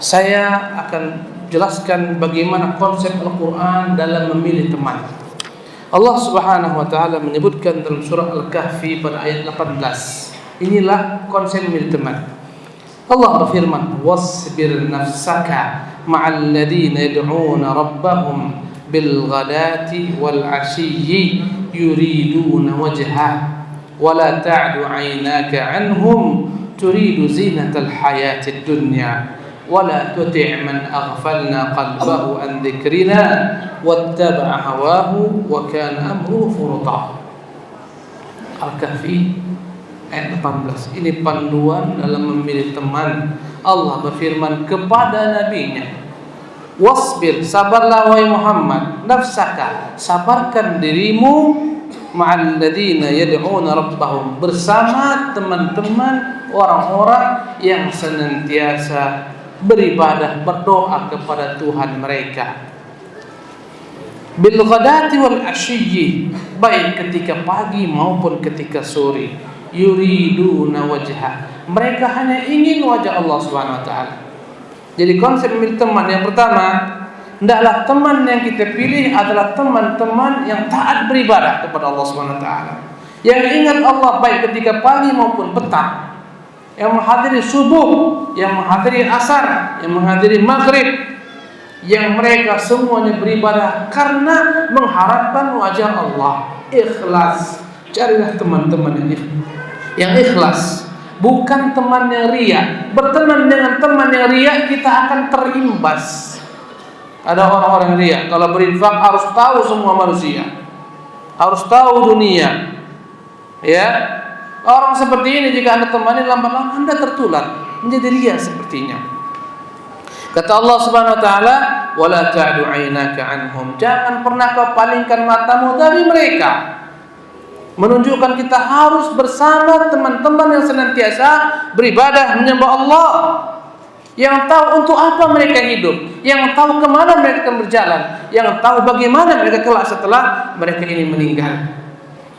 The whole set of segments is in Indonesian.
Saya akan jelaskan bagaimana konsep Al-Quran dalam memilih teman. Allah Subhanahu wa taala menyebutkan dalam surah Al-Kahfi pada ayat 18. Inilah konsep memilih teman. Allah berfirman, "Wasbir nafsaka ma'al ladzina yad'una rabbahum bil ghadati wal 'ashiyyi yuriduna wajha wa la ta'du 'ainaka 'anhum turidu zinatal hayatid dunya wa la tuti' man aghfalna qalbahu an dzikrina wattaba'a hawahu wa kana amruhu furta." Al-Kahfi ayat 18. Ini panduan dalam memilih teman. Allah berfirman kepada nabinya, "Wasbir, sabarlah wahai Muhammad, nafsaka, sabarkan dirimu ma'al ladzina yad'una rabbahum, bersama teman-teman orang-orang yang senantiasa beribadah, berdoa kepada Tuhan mereka. Bil ghadati wal 'ashiyyi, baik ketika pagi maupun ketika sore. Yuriduna wajha, mereka hanya ingin wajah Allah Subhanahu wa taala. Jadi konsep memilih teman yang pertama, hendaklah teman yang kita pilih adalah teman-teman yang taat beribadah kepada Allah Subhanahu wa taala, yang ingat Allah baik ketika pagi maupun petang, yang menghadiri subuh, yang menghadiri asar, yang menghadiri maghrib, yang mereka semuanya beribadah karena mengharapkan wajah Allah. Ikhlas. Carilah teman-teman yang ikhlas, bukan teman yang riya. Berteman dengan teman yang riya, kita akan terimbas. Ada orang-orang riya, kalau berinfak harus tahu semua manusia, harus tahu dunia. Ya, orang seperti ini jika Anda temani, lambat-lambat Anda tertular menjadi riya sepertinya. Kata Allah Subhanahu wa taala, "Wala ta'du 'ainaka 'anhum." Jangan pernah kau palingkan matamu dari mereka. Menunjukkan kita harus bersama teman-teman yang senantiasa beribadah, menyembah Allah, yang tahu untuk apa mereka hidup, yang tahu kemana mereka akan berjalan, yang tahu bagaimana mereka kelak setelah mereka ini meninggal.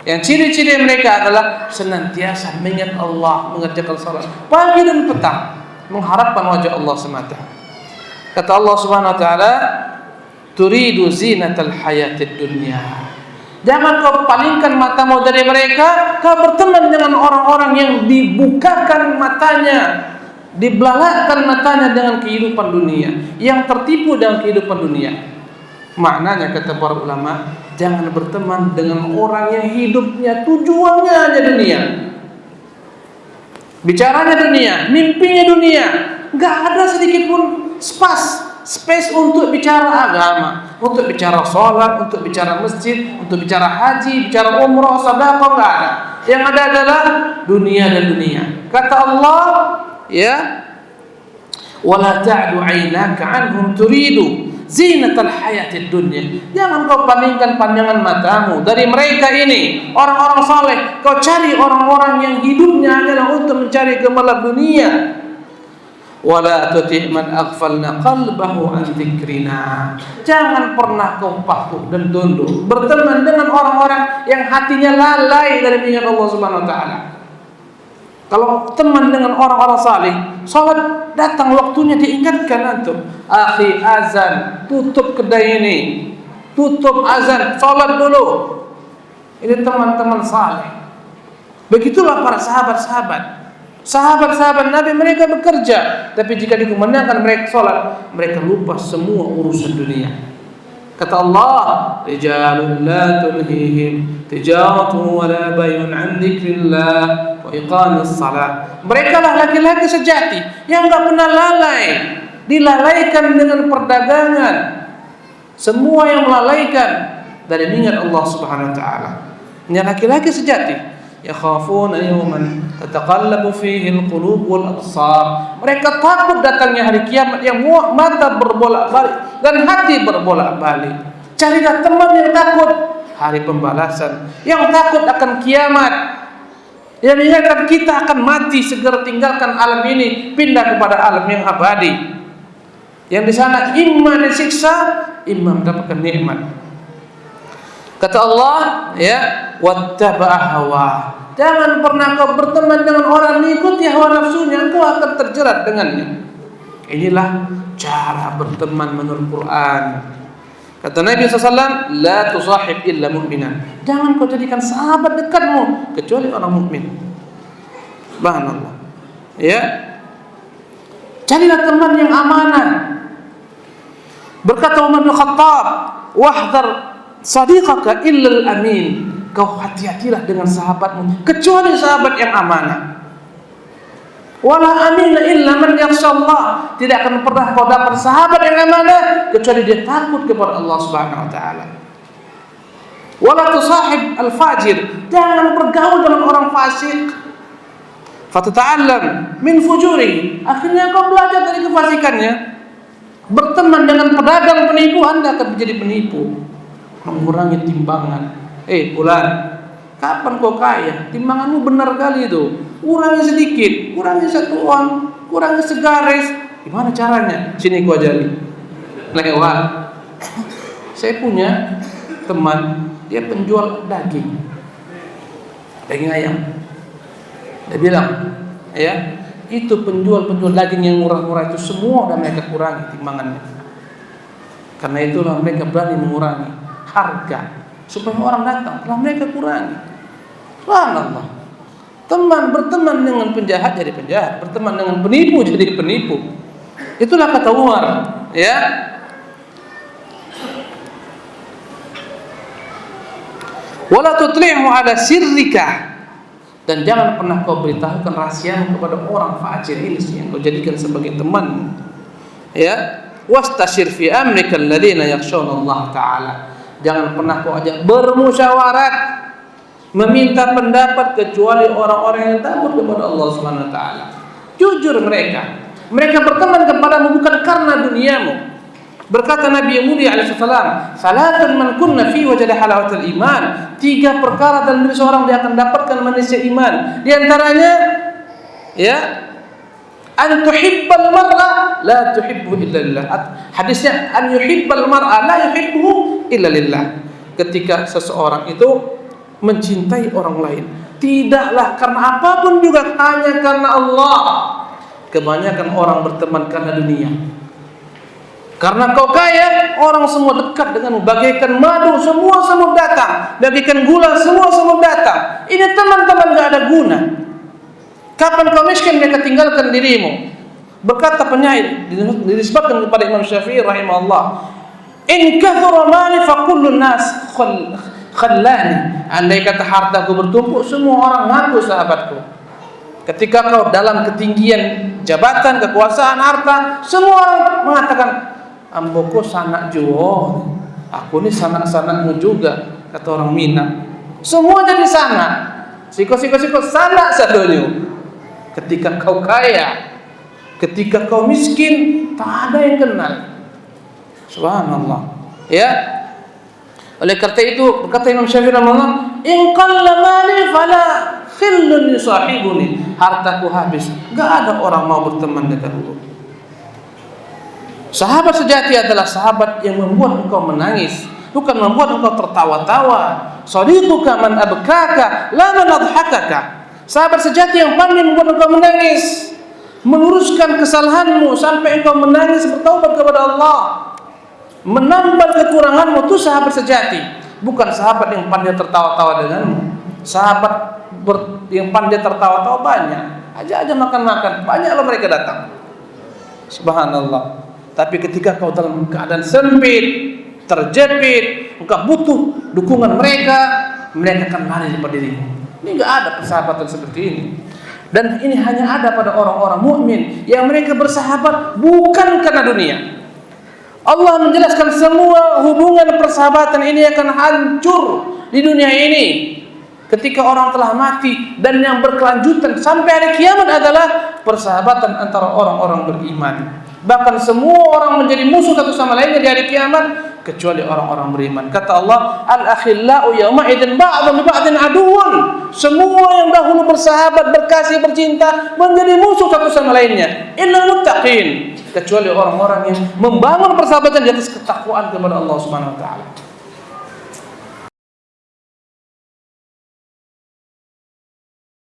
Yang ciri-ciri mereka adalah senantiasa mengingat Allah, mengerjakan salat pagi dan petang, mengharapkan wajah Allah semata. Kata Allah Subhanahu wa taala, "Turidu zinatal hayatid dunya." Jangan kau palingkan matamu dari mereka. Kau berteman dengan orang-orang yang dibukakan matanya, dibelalakan matanya dengan kehidupan dunia, yang tertipu dengan kehidupan dunia. Maknanya kata para ulama, jangan berteman dengan orang yang hidupnya tujuannya hanya dunia, bicaranya dunia, mimpinya dunia, nggak ada sedikit pun space untuk bicara agama, untuk bicara sholat, untuk bicara masjid, untuk bicara haji, bicara umroh, sedekah, enggak ada. Yang ada adalah dunia dan dunia. Kata Allah, ya, "Wala ta'du 'ainaka 'anhum turidu zinatal hayatid dunya." Jangan kau palingkan pandangan matamu dari mereka ini, orang-orang saleh. Kau cari orang-orang yang hidupnya adalah untuk mencari gemilang dunia. Wala tuti' man aghfalna qalbahu an dzikrina. Jangan pernah kau patuh dan tunduk berteman dengan orang-orang yang hatinya lalai dari mengingat Allah Subhanahu wa taala. Kalau teman dengan orang-orang saleh, salat datang waktunya diingatkan antum, "Akhi, azan, tutup kedai ini. Tutup azan, salat dulu." Ini teman-teman saleh. Begitulah para sahabat-sahabat. Sahabat-sahabat Nabi, mereka bekerja, tapi jika dikumandangkan mereka sholat, mereka lupa semua urusan dunia. Kata Allah, "Rijalun la tulhihim tijaratu wa la bay'un 'an dzikrillah wa iqamis shalah." Mereka lah laki-laki sejati yang enggak pernah lalai, dilalaikan dengan perdagangan. Semua yang melalaikan dari mengingat Allah Subhanahu wa taala. Ini laki-laki sejati. Yakhafuna yawman tataqallabu fihi al-qulub wal absar. Mereka takut datangnya hari kiamat yang mata berbolak-balik dan hati berbolak-balik. Carilah teman yang takut hari pembalasan, yang takut akan kiamat, yang ingatkan kita akan mati, segera tinggalkan alam ini, pindah kepada alam yang abadi, yang di sana imma disiksa, imma mendapatkan nikmat. Kata Allah, ya, wattaba'a hawa. Jangan pernah kau berteman dengan orang mengikuti hawa nafsunya, engkau akan terjerat dengannya. Inilah cara berteman menurut Quran. Kata Nabi SAW, la tusahib illa mu'minan. Jangan kau jadikan sahabat dekatmu kecuali orang mukmin. Subhanallah. Ya. Carilah teman yang amanah. Berkata Umar bin Khattab, wahdhar sadiqaka illa al-amin. Kau hati-hatilah dengan sahabatmu kecuali sahabat yang amanah. Wala amina illa man yakhshallah. Tidak akan pernah kau dapat sahabat yang amanah kecuali dia takut kepada Allah Subhanahu wa taala. Wala tusahib al-fajir. Jangan bergaul dengan orang fasik. Fatata'allam min fujuri. Akhirnya kau belajar dari kefasikannya. Berteman dengan pedagang penipu, Anda akan menjadi penipu. Mengurangi timbangan. Fulan, kapan kau kaya? Timbanganmu benar kali itu. Kurangi sedikit, kurangi 1 on, kurangi segaris. Gimana caranya? Sini gua ajari. Lewat. Saya punya teman, dia penjual daging ayam. Dia bilang, ya, itu penjual daging yang murah-murah itu semua udah mereka kurangi timbangannya. Karena itulah mereka berani mengurangi harga supaya orang datang. Telah mereka kurangi. Subhanallah. Berteman dengan penjahat jadi penjahat, berteman dengan penipu jadi penipu. Itulah kata Umar, ya. Wala tutli'hu ala sirrika. Dan jangan pernah kau beritahukan rahasiamu kepada orang fajir ini yang kau jadikan sebagai teman. Ya. Wastashir fi amrika alladziina yakhshawna Allah taala. Jangan pernah kau ajak bermusyawarat, meminta pendapat kecuali orang-orang yang takut kepada Allah Subhanahu wa taala. Jujur mereka berteman kepadamu bukan karena duniamu. Berkata Nabi yang mulia alaihi salam, "Salatun man kunna fi wajada halawatul iman." 3 perkara dalam diri seorang dia akan dapatkan manisnya iman. Di antaranya, ya, an tuhibbal mar'a la tuhibbu illa lillah. Hadisnya an yuhibbal mar'a la yuhibbu illa lillah. Ketika seseorang itu mencintai orang lain, tidaklah karena apapun juga, hanya karena Allah. Kebanyakan orang berteman karena dunia. Karena kau kaya, orang semua dekat denganmu. Bagaikan madu, semua datang. Bagaikan gula, semua datang. Ini teman-teman gak ada guna. Kapan kau miskin, mereka tinggalkan dirimu. Berkata penyair, dinisbatkan kepada Imam Syafi'i rahimahullah, in kathura mali fa kullu nas khallani. Andai kata hartaku bertumpuk, semua orang ngaku sahabatku. Ketika kau dalam ketinggian jabatan, kekuasaan, harta, semua orang mengatakan, amboko sanak juo, aku ini sanak-sanakmu juga, kata orang Minang. Semua jadi sanak. Siko sanak satunya. Ketika kau kaya, ketika kau miskin, tak ada yang kenal. Subhanallah. Ya. Oleh karena itu berkata Imam Syafi'i rahimahullah, in qalla mali fala khillun yusahibuni. Hartaku habis, enggak ada orang mau berteman denganku. Sahabat sejati adalah sahabat yang membuat engkau menangis, bukan membuat engkau tertawa-tawa. Sadiquka man abkaka la man adhakaka. Sahabat sejati yang pandai membuat engkau menangis, meluruskan kesalahanmu sampai engkau menangis bertaubat kepada Allah, menambal kekuranganmu. Itu sahabat sejati, bukan sahabat yang pandai tertawa-tawa denganmu. Sahabat yang pandai tertawa-tawa banyak, aja makan-makan, banyak loh mereka datang. Subhanallah. Tapi ketika kau dalam keadaan sempit, terjepit, engkau butuh dukungan mereka akan lari daripada dirimu. Ini enggak ada persahabatan seperti ini. Dan ini hanya ada pada orang-orang mukmin yang mereka bersahabat bukan karena dunia. Allah menjelaskan semua hubungan persahabatan ini akan hancur di dunia ini ketika orang telah mati, dan yang berkelanjutan sampai hari kiamat adalah persahabatan antara orang-orang beriman. Bahkan semua orang menjadi musuh satu sama lainnya di hari kiamat kecuali orang-orang beriman. Kata Allah, al-akhillau yawma idzin ba'dhum li ba'din aduwwun. Semua yang dahulu bersahabat, berkasih, bercinta menjadi musuh satu sama lainnya. Illal muttaqin, kecuali orang-orang yang membangun persahabatan di atas ketakwaan kepada Allah Subhanahu wa taala.